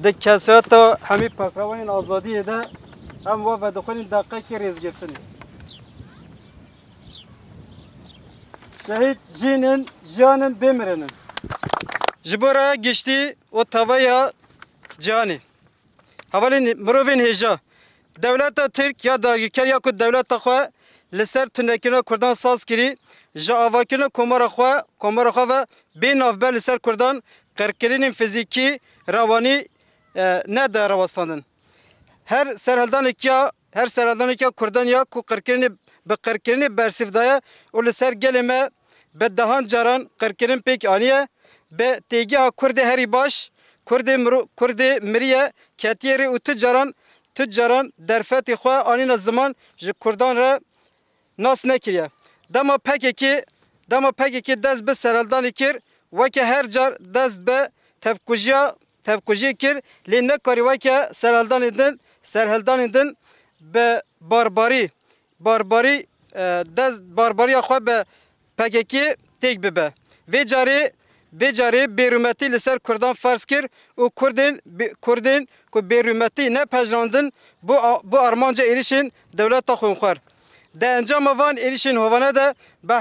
د کسات همی پکروان آزادی ده هم و دخول دقیقه که ریز گرفتنی شهید جانن بمیرنن جبرا گشتی و توایا جانی حوالی مروین هجا دولت ترک یا داگیکر یا کد دولت خو لسر تنکینا کردان ساز کری جا آواکینا کمار خو و بین افبر لسر کردان قرکرین فیزیکی روانی نه در رواستاندن her serhaldan ki Kurdan ya ku qirkirini bersifdaya o li ser geleme be dahan caran qirkirin pek aniye be tegi ha Kurdi heri baş Kurdi miriye ketiyeri u tüccaran derfeti xwe anina zaman ji Kurdan re nas nekiriye dema pekeki dez be serhaldan kir veke her car dez be tevkujiye kir li ne kari veke serhaldan edin be barbari xwe be pekeki tek bibe ve cari berümeti li ser Kurdan farz kir û Kurdên ku berümeti ne pejrandin bu armanca erişin devleta xwe de encama van erişin hovane de be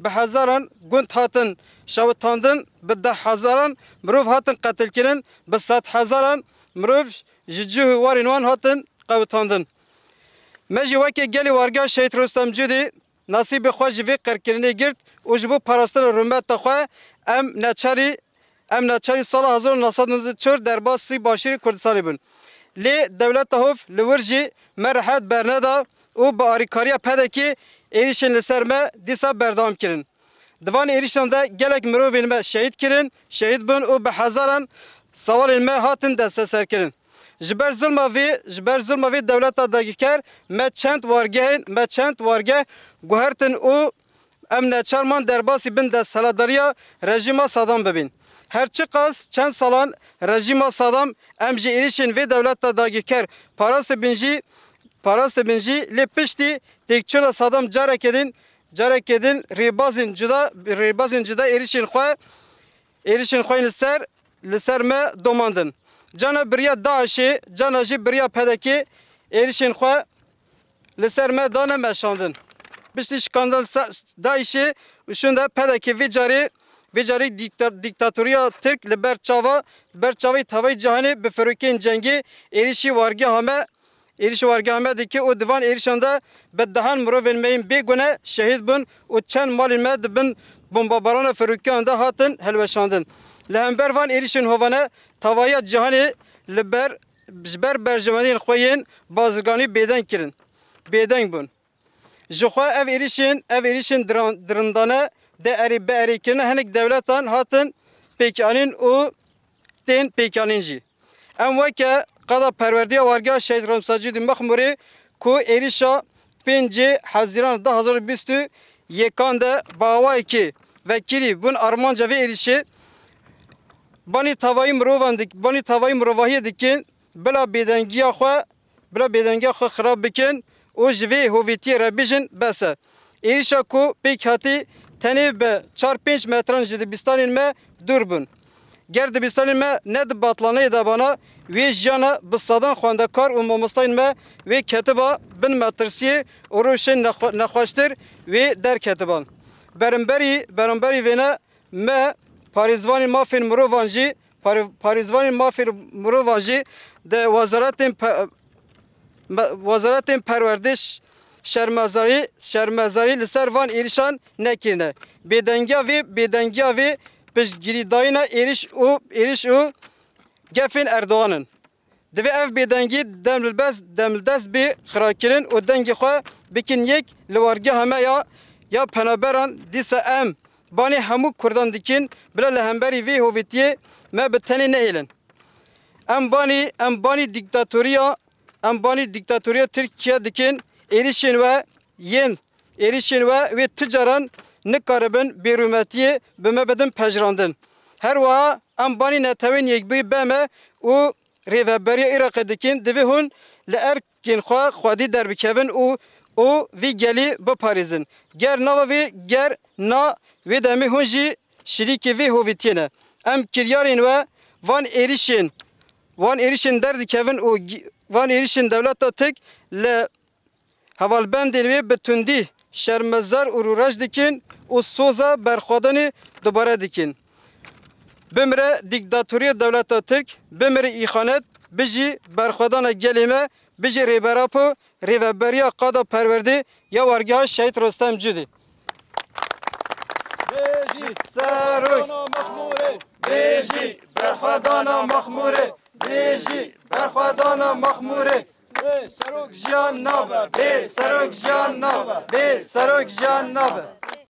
hezaran gund hatin şawitandin bi de hezaran mirov hatin qetilkirin bi sed hezaran mirov ji cihê warên wan hatin qewitandin me jî wekî gelê wargeha Şehîd Rostem Cûdî nasîbê xwe ji vê qerkirinê girt û ji bo parastina rûmeta xwe em neçarî sala 1994 derbasî Başîrê Kurdistanê bûn lê dewleta Hov li wir jî me rehet berneda û bi arîkariya pedekî êrişên li ser me dîsa berdewam kirin di van êrişan de gelek mirovên me şehîd kirin şehîd bûn û bi hezaran sawalên me hatin desteserkirin ji ber zilma vê dewleta dagîker me çend wargeh guhertin û em neçarman derbasî bin desthilatdariya rejima Sadam bibin her çi qas çend salan rejima Sadam em ji êrişên vê dewleta dagîker parasê bin jî lê piştî têkçûna Sadam carekê din rêbazên cuda êrişên xwe li ser me domandin cana biriya Daişê cana jî biriya pedekê êrişên xwe li ser me dane meşandin piştî şikandal Daişê û şûnde pedekê vê carî dîktatoriya Tirk li ber çavê tevayê cihanê bi firokeyên cengî êrişî wargeha me dike û di van êrişan de bi dehan mirovên me yên bêgune şehîd bûn û çend malên me di bin bombabarana firokiyan de hatin helweşandin li hember van êrişên hovane tevaya cihanê ji ber berjemendiyên xwe yên bazirganî bêdeng bûn ji xwe ev êrişên dirindane de bi erêkirina hinek dewletan hatin pêkanîn û tên pêkanîn jî em weke qada perwerdiya wargeha Şehîd Rostem Cûdî Mexmûrê ku êrişa 5 Hezîran 2021 de bawayekî vekilî bûn armanca vê êrişê banî tevayî mirovahiyê dikin bila bêdengiya xwe xirab bikin û ji vê hovîtiyê re bijin bes e êrişa ku pêk hatî tenê bi 4-5 metran ji dibistanên me dûr bûn ger dibistanên me ne di batlaneyê de bana wê jiyana bi sadan xwendekar û mamostayên me wê ketiba bin metirsiyê û rewşên nexweştir wê derketiban beramberî vêne me parêzvanên mafên mirovan jî di wezaretên perwerdiş şermezarî li ser van êrişan nekirine bêdengiya vê piştgirîdayîna êriş û gefên Erdoğan'ın divê ev bêdengî demildest bê xirakirin û dengê xwe bikin yek li wargeha me ya penaberan dîsa em banê hemû Kurdan dikin bila li hemberî vê hovîtiyê me bi tenê nehêlin em banî dîktatoriya Tirkiye dikin êrişên we wê tüccaran nikaribin bêrûmetiyê bi me bidin pejrandin her wiha em banî netewên yekbûyî beme û rêveberiya Iraqê dikin divê hûn li erkên xwe xwedî derbikevin û vî gelî biparêzin ger nava vê ger na vê demê hûn jî şirîkê vê hovîtiyê ne em kiryarên we van êrişên van êrişên derdikevin û van êrişên devleta Tirk li hevalbendên wê bi tundî şermezar û rûreş dikin û soza berxwedanê dubare dikin. Bimre dîktatûriya devleta Tirk, bimre îxanet, bijî berxwedana gelê me, bijî rêberapo rêveberiya qada perwerdê ya wargeha Şehîd Rostem Cudî. Bêjî serok bêjî berxwedana Maxmûrê, bêjî berxwedana Maxmûrê. Bê serok jiyan nabe, bê serok jiyan nabe, bê serok jiyan nabe.